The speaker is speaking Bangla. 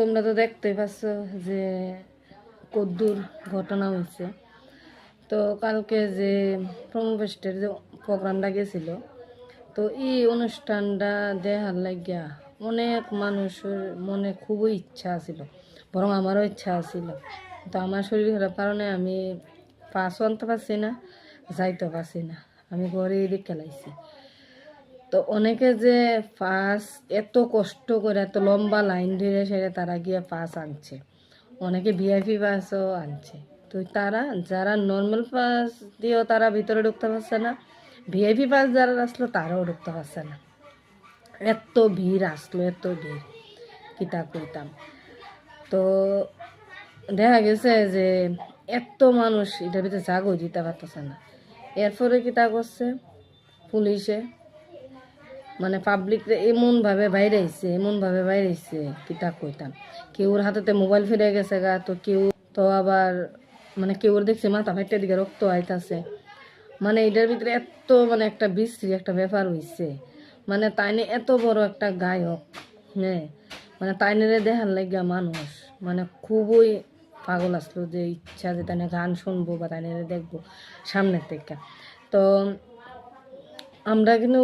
তোমরা তো দেখতেই পাচ্ছ যে কদ্দুর ঘটনা হয়েছে। তো কালকে যে প্রোমো ফেস্টের যে প্রোগ্রামটা গেছিল, তো এই অনুষ্ঠানটা দেখার লাগিয়া অনেক মানুষের মনে খুবই ইচ্ছা ছিল, বরং আমারও ইচ্ছা ছিল। তো আমার শরীর খারাপ কারণে আমি পাসও আনতে পারছি না, যাইতে পারছি না, আমি ঘরে রেখে লাইছি। তো অনেকে যে পাস এত কষ্ট করে এত লম্বা লাইন ধরে সেরে তারা গিয়ে পাস আনছে, অনেকে ভিআইপি পাসও আনছে। তো তারা যারা নর্মাল পাস দিয়েও তারা ভিতরে ঢুকতে পারছে না, ভিআইপি পাস যারা আসলো তারাও ঢুকতে পারছে না। এত ভিড় আসলো, এত ভিড় কিতা কইতাম। তো দেখা গেছে যে এত মানুষ এটার ভিতরে জাগও দিতে পারতেছে না। এরপরে কিতা করছে পুলিশে, মানে পাবলিকরে এমনভাবে বাইরেছে কিতা কইতাম। কেউর হাতেতে মোবাইল ফিরে গেছে গা, তো কেউ তো আবার মানে কেউর দেখছে মাথা ফাইটের দিকে রক্ত আইতাছে। মানে এটার ভিতরে এত মানে একটা বিশ্রী একটা ব্যাপার হইছে। মানে তাইনে এত বড় একটা গায়ক, হ্যাঁ, মানে তাইনেরে দেখার লাগিয়া মানুষ মানে খুবই পাগল আসলো, যে ইচ্ছা যে তাইনে গান শুনবো বা তাইনেরে দেখবো সামনের থেকে। তো আমরা কিন্তু